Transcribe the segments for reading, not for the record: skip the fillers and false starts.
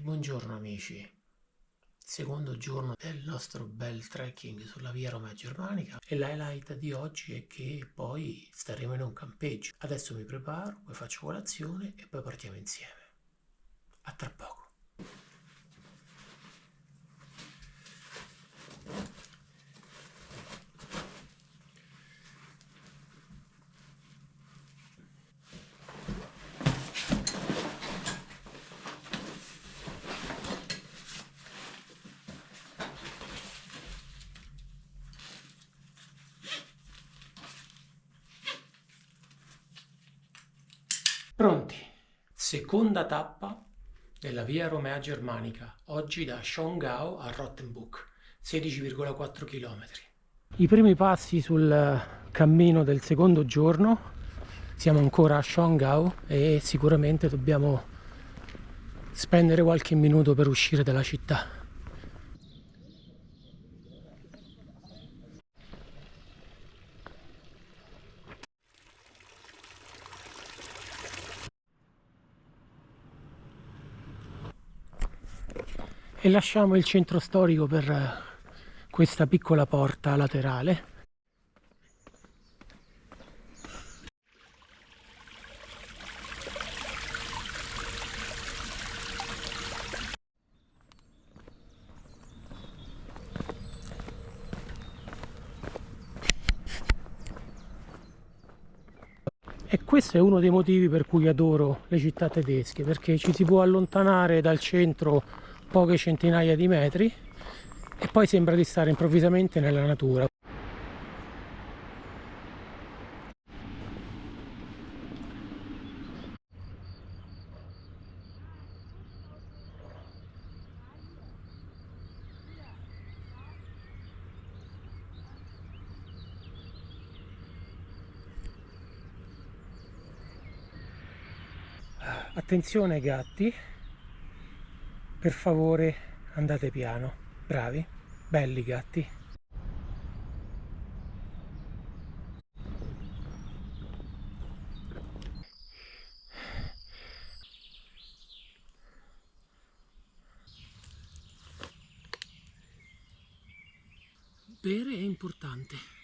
Buongiorno amici, secondo giorno del nostro bel trekking sulla via Romea Germanica e l'highlight di oggi è che poi staremo in un campeggio. Adesso mi preparo, poi faccio colazione e poi partiamo insieme. A tra poco. Pronti? Seconda tappa della via Romea Germanica, oggi da Schongau a Rottenbuch, 16,4 km. I primi passi sul cammino del secondo giorno, siamo ancora a Schongau e sicuramente dobbiamo spendere qualche minuto per uscire dalla città. E lasciamo il centro storico per questa piccola porta laterale. E questo è uno dei motivi per cui adoro le città tedesche, perché ci si può allontanare dal centro poche centinaia di metri e poi sembra di stare improvvisamente nella natura. Attenzione gatti, per favore andate piano, bravi, belli gatti. Bere è importante.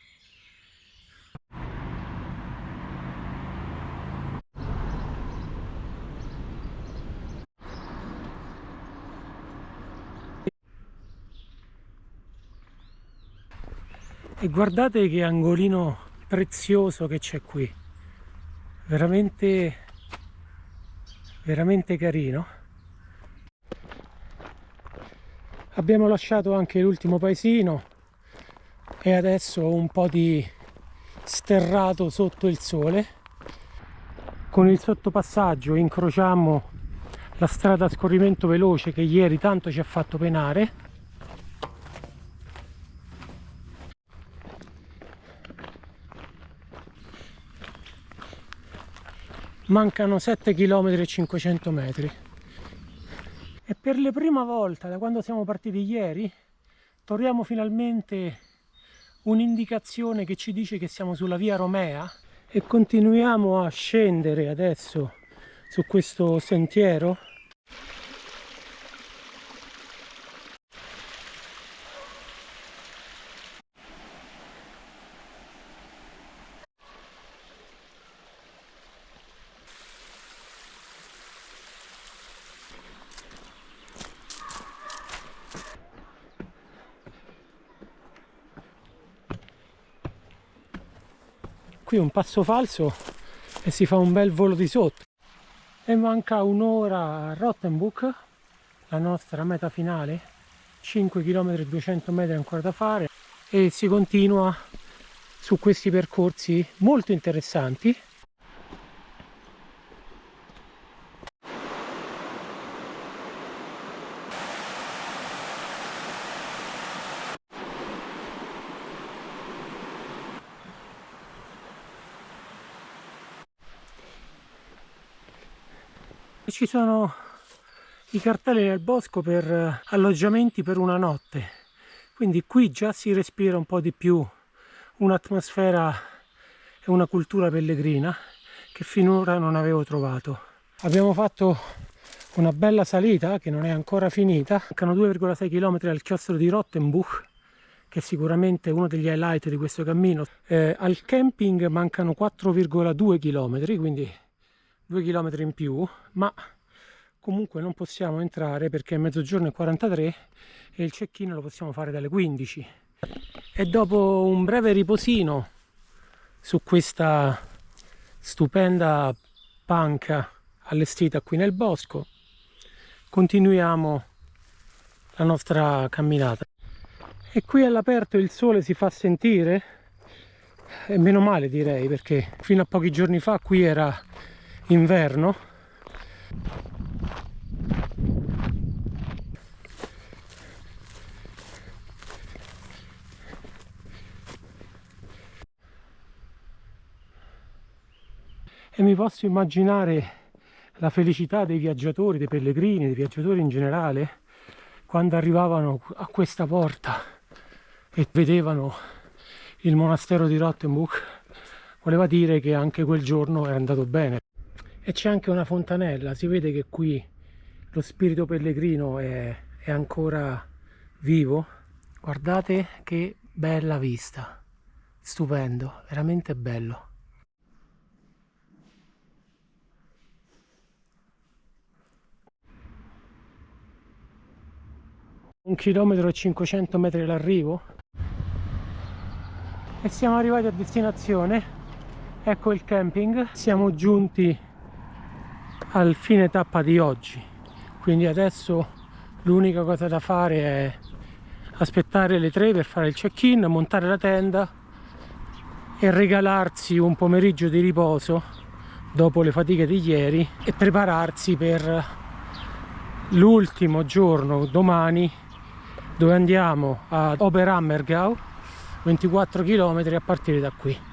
E guardate che angolino prezioso che c'è qui, veramente carino. Abbiamo lasciato anche l'ultimo paesino e adesso un po' di sterrato sotto il sole. Con il sottopassaggio incrociamo la strada a scorrimento veloce che ieri tanto ci ha fatto penare. Mancano 7 km e 500 metri. E per la prima volta da quando siamo partiti ieri troviamo finalmente un'indicazione che ci dice che siamo sulla via Romea e continuiamo a scendere adesso su questo sentiero. Qui un passo falso e si fa un bel volo di sotto. E manca un'ora a Rottenbuch, la nostra meta finale, 5 km e 200 metri ancora da fare, e si continua su questi percorsi molto interessanti. Ci sono i cartelli nel bosco per alloggiamenti per una notte, quindi qui già si respira un po' di più un'atmosfera e una cultura pellegrina che finora non avevo trovato. Abbiamo fatto una bella salita che non è ancora finita. Mancano 2,6 km al chiostro di Rottenbuch, che è sicuramente uno degli highlight di questo cammino. Al camping mancano 4,2 km, quindi 2 km in più, ma comunque non possiamo entrare perché è mezzogiorno e 43 e il check-in lo possiamo fare dalle 15. E dopo un breve riposino su questa stupenda panca allestita qui nel bosco, continuiamo la nostra camminata. E qui all'aperto il sole si fa sentire, e meno male direi, perché fino a pochi giorni fa qui era inverno. E mi posso immaginare la felicità dei viaggiatori, dei pellegrini, dei viaggiatori in generale, quando arrivavano a questa porta e vedevano il monastero di Rottenbuch. Voleva dire che anche quel giorno era andato bene. E c'è anche una fontanella, si vede che qui lo spirito pellegrino è ancora vivo. Guardate che bella vista, stupendo, veramente bello. 1 chilometro e 500 metri all'arrivo e siamo arrivati a destinazione. Ecco il camping, siamo giunti al fine tappa di oggi, quindi adesso l'unica cosa da fare è aspettare le 3 per fare il check-in, montare la tenda e regalarsi un pomeriggio di riposo dopo le fatiche di ieri e prepararsi per l'ultimo giorno, domani, dove andiamo a Oberammergau, 24 km a partire da qui.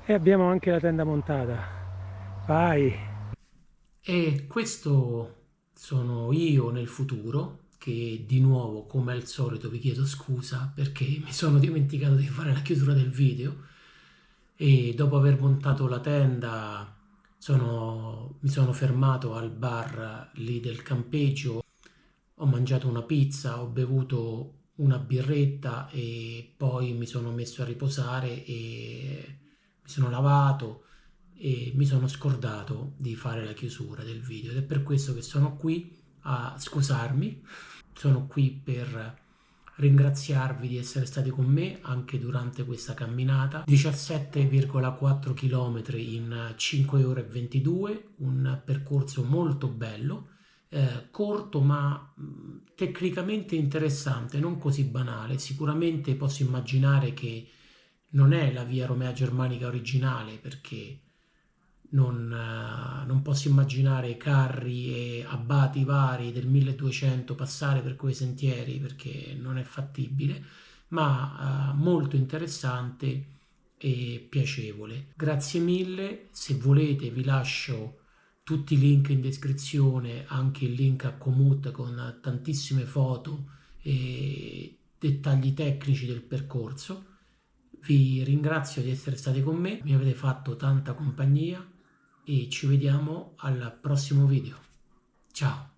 E abbiamo anche la tenda montata. Vai! E questo sono io nel futuro, che di nuovo, come al solito, vi chiedo scusa perché mi sono dimenticato di fare la chiusura del video e dopo aver montato la tenda mi sono fermato al bar lì del campeggio, ho mangiato una pizza, ho bevuto una birretta e poi mi sono messo a riposare e mi sono lavato e mi sono scordato di fare la chiusura del video ed è per questo che sono qui a scusarmi. Sono qui per ringraziarvi di essere stati con me anche durante questa camminata. 17,4 km in 5 ore e 22, un percorso molto bello, corto ma tecnicamente interessante, non così banale. Sicuramente posso immaginare che non è la via Romea Germanica originale, perché non posso immaginare carri e abbati vari del 1200 passare per quei sentieri, perché non è fattibile, ma molto interessante e piacevole. Grazie mille, se volete vi lascio tutti i link in descrizione, anche il link a Komoot con tantissime foto e dettagli tecnici del percorso. Vi ringrazio di essere stati con me, mi avete fatto tanta compagnia e ci vediamo al prossimo video. Ciao!